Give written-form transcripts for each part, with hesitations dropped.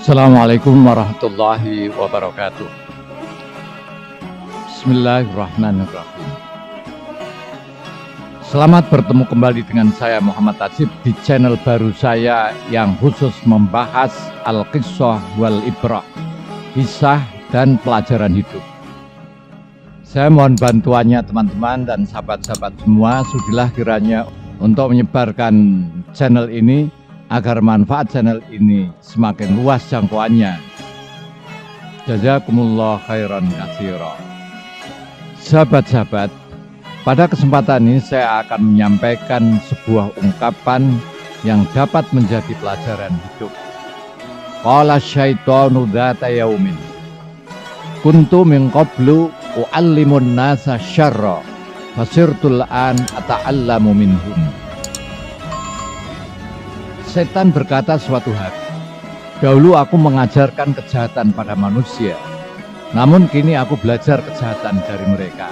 Assalamualaikum warahmatullahi wabarakatuh. Bismillahirrahmanirrahim. Selamat bertemu kembali dengan saya Muhammad Tajib di channel baru saya yang khusus membahas Al-Qissah wal Ibrah, kisah dan pelajaran hidup. Saya mohon bantuannya teman-teman dan sahabat-sahabat semua, sudilah kiranya untuk menyebarkan channel ini agar manfaat channel ini semakin luas jangkauannya. Jazakumullah khairan katsira. Sahabat-sahabat, pada kesempatan ini saya akan menyampaikan sebuah ungkapan yang dapat menjadi pelajaran hidup. Qala syaitanu dzata yaumin kuntu min qablu u'allimun nasa syarra fasirtul an ata'allamu minhum. Setan berkata suatu hari, dahulu aku mengajarkan kejahatan pada manusia, namun kini aku belajar kejahatan dari mereka.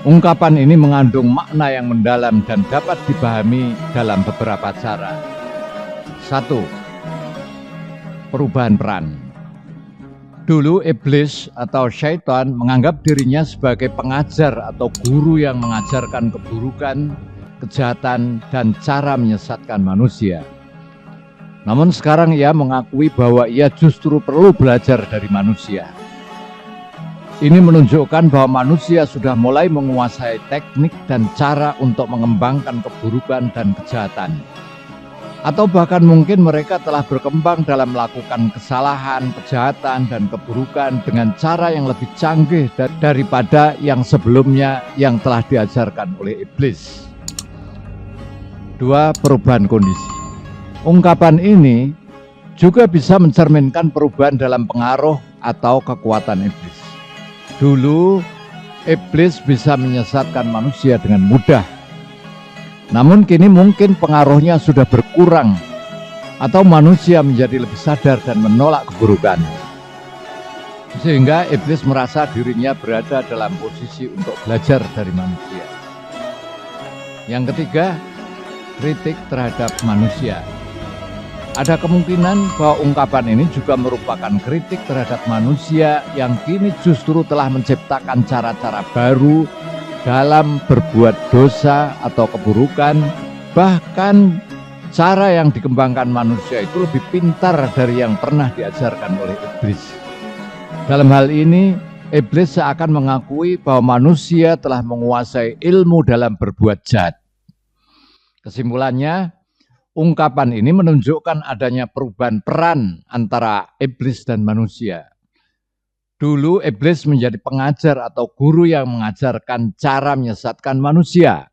Ungkapan ini mengandung makna yang mendalam dan dapat dipahami dalam beberapa cara. 1. Perubahan peran. Dulu iblis atau syaitan menganggap dirinya sebagai pengajar atau guru yang mengajarkan keburukan, kejahatan, dan cara menyesatkan manusia. Namun sekarang ia mengakui bahwa ia justru perlu belajar dari manusia. Ini menunjukkan bahwa manusia sudah mulai menguasai teknik dan cara untuk mengembangkan keburukan dan kejahatan. Atau bahkan mungkin mereka telah berkembang dalam melakukan kesalahan, kejahatan, dan keburukan dengan cara yang lebih canggih daripada yang sebelumnya yang telah diajarkan oleh iblis. 2. Perubahan kondisi. Ungkapan ini juga bisa mencerminkan perubahan dalam pengaruh atau kekuatan iblis. Dulu, iblis bisa menyesatkan manusia dengan mudah. Namun kini mungkin pengaruhnya sudah berkurang atau manusia menjadi lebih sadar dan menolak keburukan. Sehingga iblis merasa dirinya berada dalam posisi untuk belajar dari manusia. Yang ketiga, kritik terhadap manusia. Ada kemungkinan bahwa ungkapan ini juga merupakan kritik terhadap manusia yang kini justru telah menciptakan cara-cara baru dalam berbuat dosa atau keburukan. Bahkan cara yang dikembangkan manusia itu lebih pintar dari yang pernah diajarkan oleh iblis. Dalam hal ini, iblis seakan mengakui bahwa manusia telah menguasai ilmu dalam berbuat jahat. Kesimpulannya, ungkapan ini menunjukkan adanya perubahan peran antara iblis dan manusia. Dulu iblis menjadi pengajar atau guru yang mengajarkan cara menyesatkan manusia.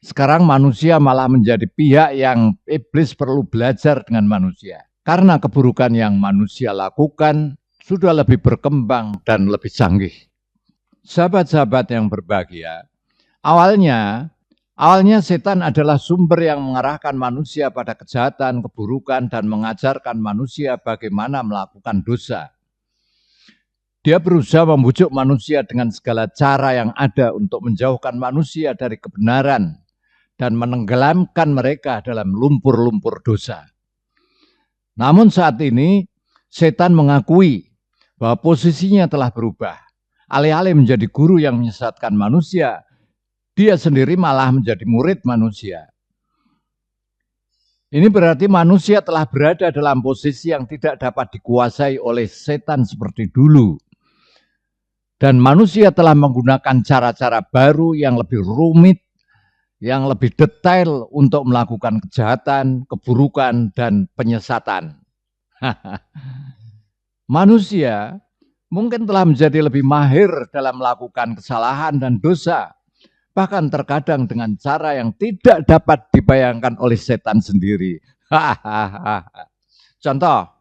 Sekarang manusia malah menjadi pihak yang iblis perlu belajar dengan manusia. Karena keburukan yang manusia lakukan sudah lebih berkembang dan lebih canggih. Sahabat-sahabat yang berbahagia, Awalnya setan adalah sumber yang mengarahkan manusia pada kejahatan, keburukan, dan mengajarkan manusia bagaimana melakukan dosa. Dia berusaha membujuk manusia dengan segala cara yang ada untuk menjauhkan manusia dari kebenaran dan menenggelamkan mereka dalam lumpur-lumpur dosa. Namun saat ini, setan mengakui bahwa posisinya telah berubah. Alih-alih menjadi guru yang menyesatkan manusia, dia sendiri malah menjadi murid manusia. Ini berarti manusia telah berada dalam posisi yang tidak dapat dikuasai oleh setan seperti dulu. Dan manusia telah menggunakan cara-cara baru yang lebih rumit, yang lebih detail untuk melakukan kejahatan, keburukan, dan penyesatan. Manusia mungkin telah menjadi lebih mahir dalam melakukan kesalahan dan dosa, bahkan terkadang dengan cara yang tidak dapat dibayangkan oleh setan sendiri. Contoh,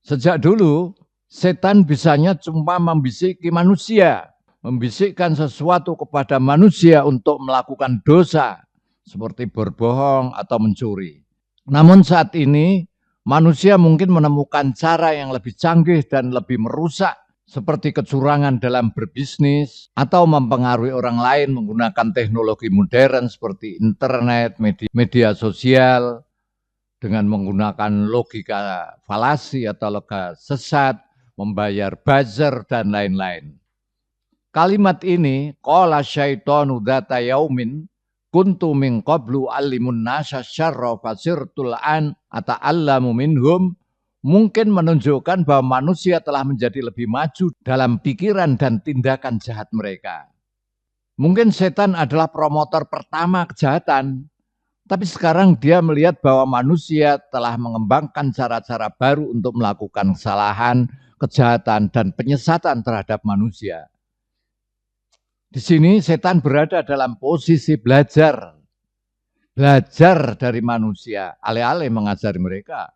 sejak dulu setan bisanya cuma membisiki manusia, membisikkan sesuatu kepada manusia untuk melakukan dosa, seperti berbohong atau mencuri. Namun saat ini, manusia mungkin menemukan cara yang lebih canggih dan lebih merusak, seperti kecurangan dalam berbisnis atau mempengaruhi orang lain menggunakan teknologi modern seperti internet, media sosial, dengan menggunakan logika falasi atau logika sesat, membayar buzzer, dan lain-lain. Kalimat ini, qala syaitanu dzata yaumin kuntu min qablu allimun nasa syarra fasirtul an ata'allamu minhum, mungkin menunjukkan bahwa manusia telah menjadi lebih maju dalam pikiran dan tindakan jahat mereka. Mungkin setan adalah promotor pertama kejahatan, tapi sekarang dia melihat bahwa manusia telah mengembangkan cara-cara baru untuk melakukan kesalahan, kejahatan, dan penyesatan terhadap manusia. Di sini setan berada dalam posisi belajar dari manusia, alih-alih mengajari mereka.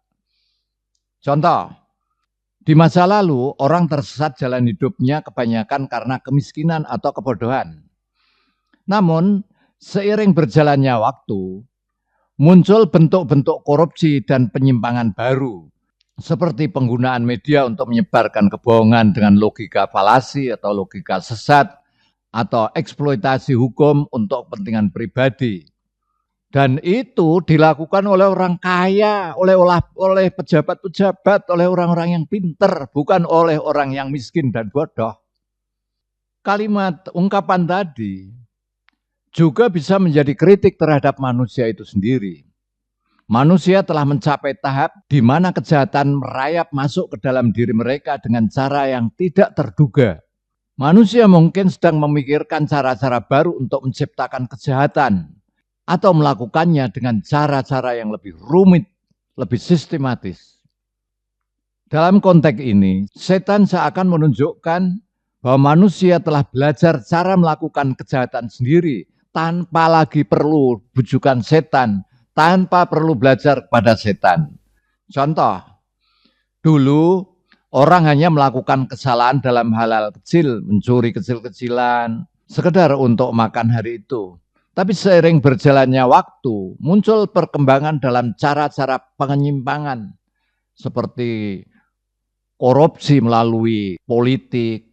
Contoh, di masa lalu orang tersesat jalan hidupnya kebanyakan karena kemiskinan atau kebodohan. Namun, seiring berjalannya waktu, muncul bentuk-bentuk korupsi dan penyimpangan baru, seperti penggunaan media untuk menyebarkan kebohongan dengan logika falasi atau logika sesat, atau eksploitasi hukum untuk kepentingan pribadi. Dan itu dilakukan oleh orang kaya, oleh pejabat-pejabat, oleh orang-orang yang pintar, bukan oleh orang yang miskin dan bodoh. Kalimat ungkapan tadi juga bisa menjadi kritik terhadap manusia itu sendiri. Manusia telah mencapai tahap di mana kejahatan merayap masuk ke dalam diri mereka dengan cara yang tidak terduga. Manusia mungkin sedang memikirkan cara-cara baru untuk menciptakan kejahatan atau melakukannya dengan cara-cara yang lebih rumit, lebih sistematis. Dalam konteks ini, setan seakan menunjukkan bahwa manusia telah belajar cara melakukan kejahatan sendiri tanpa lagi perlu bujukan setan, tanpa perlu belajar kepada setan. Contoh, dulu orang hanya melakukan kesalahan dalam hal-hal kecil, mencuri kecil-kecilan, sekedar untuk makan hari itu. Tapi seiring berjalannya waktu, muncul perkembangan dalam cara-cara penyimpangan, seperti korupsi melalui politik,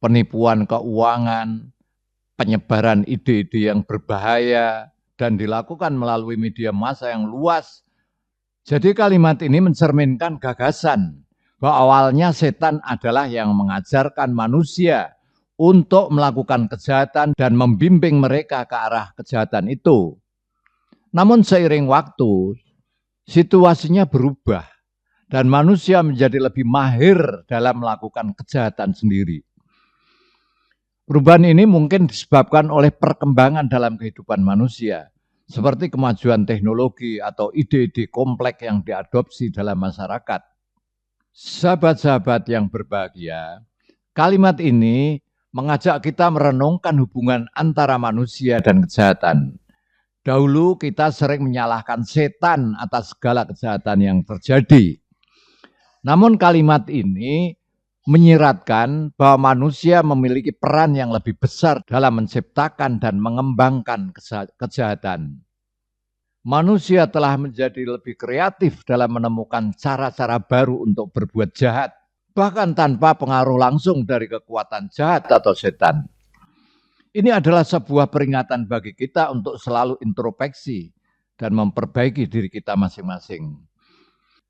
penipuan keuangan, penyebaran ide-ide yang berbahaya, dan dilakukan melalui media massa yang luas. Jadi kalimat ini mencerminkan gagasan bahwa awalnya setan adalah yang mengajarkan manusia untuk melakukan kejahatan dan membimbing mereka ke arah kejahatan itu. Namun seiring waktu, situasinya berubah dan manusia menjadi lebih mahir dalam melakukan kejahatan sendiri. Perubahan ini mungkin disebabkan oleh perkembangan dalam kehidupan manusia, seperti kemajuan teknologi atau ide-ide kompleks yang diadopsi dalam masyarakat. Sahabat-sahabat yang berbahagia, kalimat ini mengajak kita merenungkan hubungan antara manusia dan kejahatan. Dahulu kita sering menyalahkan setan atas segala kejahatan yang terjadi. Namun kalimat ini menyiratkan bahwa manusia memiliki peran yang lebih besar dalam menciptakan dan mengembangkan kejahatan. Manusia telah menjadi lebih kreatif dalam menemukan cara-cara baru untuk berbuat jahat, bahkan tanpa pengaruh langsung dari kekuatan jahat atau setan. Ini adalah sebuah peringatan bagi kita untuk selalu introspeksi dan memperbaiki diri kita masing-masing.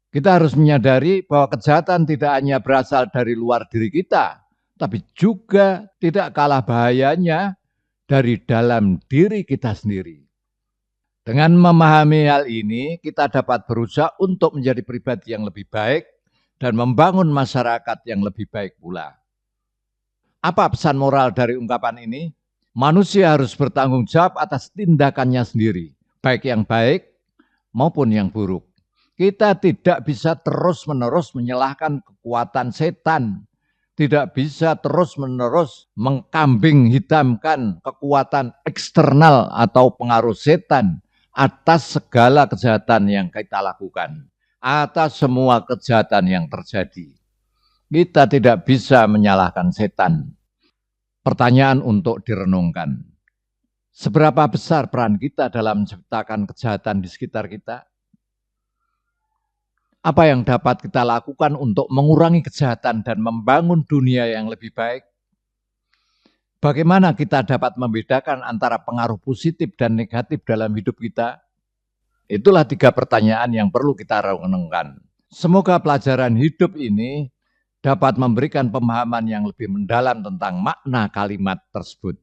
Kita harus menyadari bahwa kejahatan tidak hanya berasal dari luar diri kita, tapi juga tidak kalah bahayanya dari dalam diri kita sendiri. Dengan memahami hal ini, kita dapat berusaha untuk menjadi pribadi yang lebih baik dan membangun masyarakat yang lebih baik pula. Apa pesan moral dari ungkapan ini? Manusia harus bertanggung jawab atas tindakannya sendiri, baik yang baik maupun yang buruk. Kita tidak bisa terus-menerus menyalahkan kekuatan setan, tidak bisa terus-menerus mengkambing hitamkan kekuatan eksternal atau pengaruh setan atas segala kejahatan yang kita lakukan, atas semua kejahatan yang terjadi. Kita tidak bisa menyalahkan setan. Pertanyaan untuk direnungkan. Seberapa besar peran kita dalam menciptakan kejahatan di sekitar kita? Apa yang dapat kita lakukan untuk mengurangi kejahatan dan membangun dunia yang lebih baik? Bagaimana kita dapat membedakan antara pengaruh positif dan negatif dalam hidup kita? Itulah 3 pertanyaan yang perlu kita renungkan. Semoga pelajaran hidup ini dapat memberikan pemahaman yang lebih mendalam tentang makna kalimat tersebut.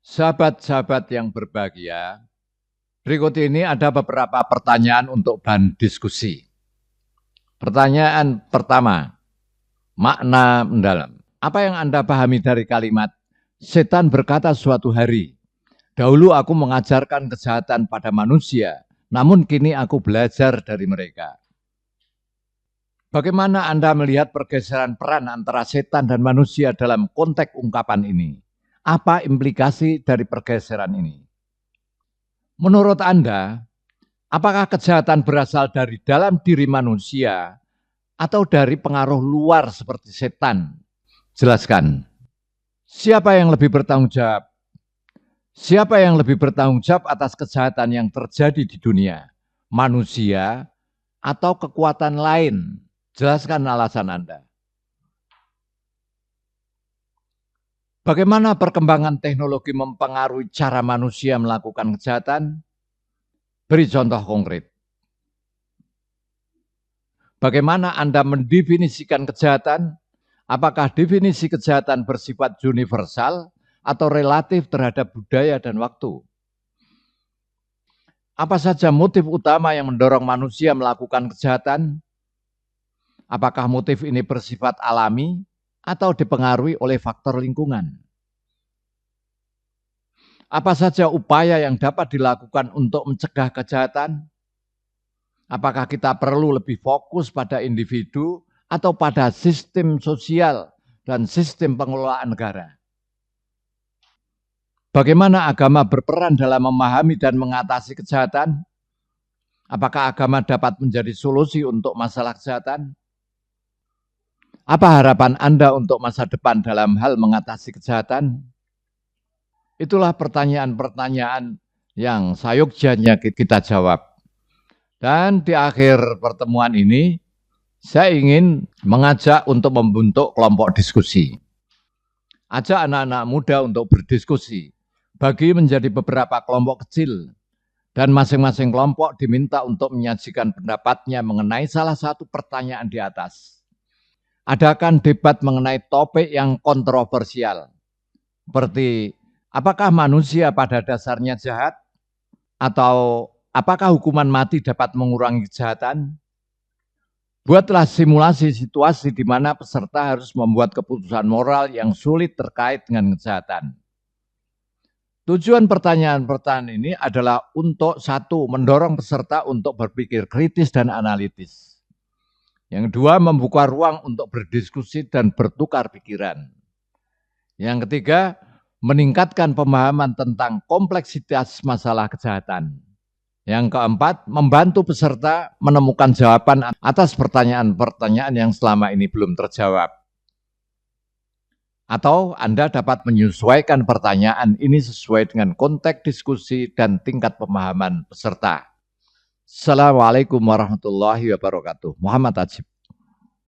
Sahabat-sahabat yang berbahagia, berikut ini ada beberapa pertanyaan untuk bahan diskusi. Pertanyaan pertama, makna mendalam. Apa yang Anda pahami dari kalimat, setan berkata suatu hari, dahulu aku mengajarkan kejahatan pada manusia, namun kini aku belajar dari mereka. Bagaimana Anda melihat pergeseran peran antara setan dan manusia dalam konteks ungkapan ini? Apa implikasi dari pergeseran ini? Menurut Anda, apakah kejahatan berasal dari dalam diri manusia atau dari pengaruh luar seperti setan? Jelaskan. Siapa yang lebih bertanggung jawab? Siapa yang lebih bertanggung jawab atas kejahatan yang terjadi di dunia? Manusia atau kekuatan lain? Jelaskan alasan Anda. Bagaimana perkembangan teknologi mempengaruhi cara manusia melakukan kejahatan? Beri contoh konkret. Bagaimana Anda mendefinisikan kejahatan? Apakah definisi kejahatan bersifat universal atau relatif terhadap budaya dan waktu? Apa saja motif utama yang mendorong manusia melakukan kejahatan? Apakah motif ini bersifat alami atau dipengaruhi oleh faktor lingkungan? Apa saja upaya yang dapat dilakukan untuk mencegah kejahatan? Apakah kita perlu lebih fokus pada individu atau pada sistem sosial dan sistem pengelolaan negara? Bagaimana agama berperan dalam memahami dan mengatasi kejahatan? Apakah agama dapat menjadi solusi untuk masalah kejahatan? Apa harapan Anda untuk masa depan dalam hal mengatasi kejahatan? Itulah pertanyaan-pertanyaan yang sayognya kita jawab. Dan di akhir pertemuan ini, saya ingin mengajak untuk membentuk kelompok diskusi. Ajak anak-anak muda untuk berdiskusi, bagi menjadi beberapa kelompok kecil, dan masing-masing kelompok diminta untuk menyajikan pendapatnya mengenai salah satu pertanyaan di atas. Adakan debat mengenai topik yang kontroversial, seperti apakah manusia pada dasarnya jahat, atau apakah hukuman mati dapat mengurangi kejahatan? Buatlah simulasi situasi di mana peserta harus membuat keputusan moral yang sulit terkait dengan kejahatan. Tujuan pertanyaan-pertanyaan ini adalah untuk satu, mendorong peserta untuk berpikir kritis dan analitis. Yang kedua, membuka ruang untuk berdiskusi dan bertukar pikiran. Yang ketiga, meningkatkan pemahaman tentang kompleksitas masalah kejahatan. Yang keempat, membantu peserta menemukan jawaban atas pertanyaan-pertanyaan yang selama ini belum terjawab. Atau Anda dapat menyesuaikan pertanyaan ini sesuai dengan konteks diskusi dan tingkat pemahaman peserta. Assalamualaikum warahmatullahi wabarakatuh. Muhammad Ajib.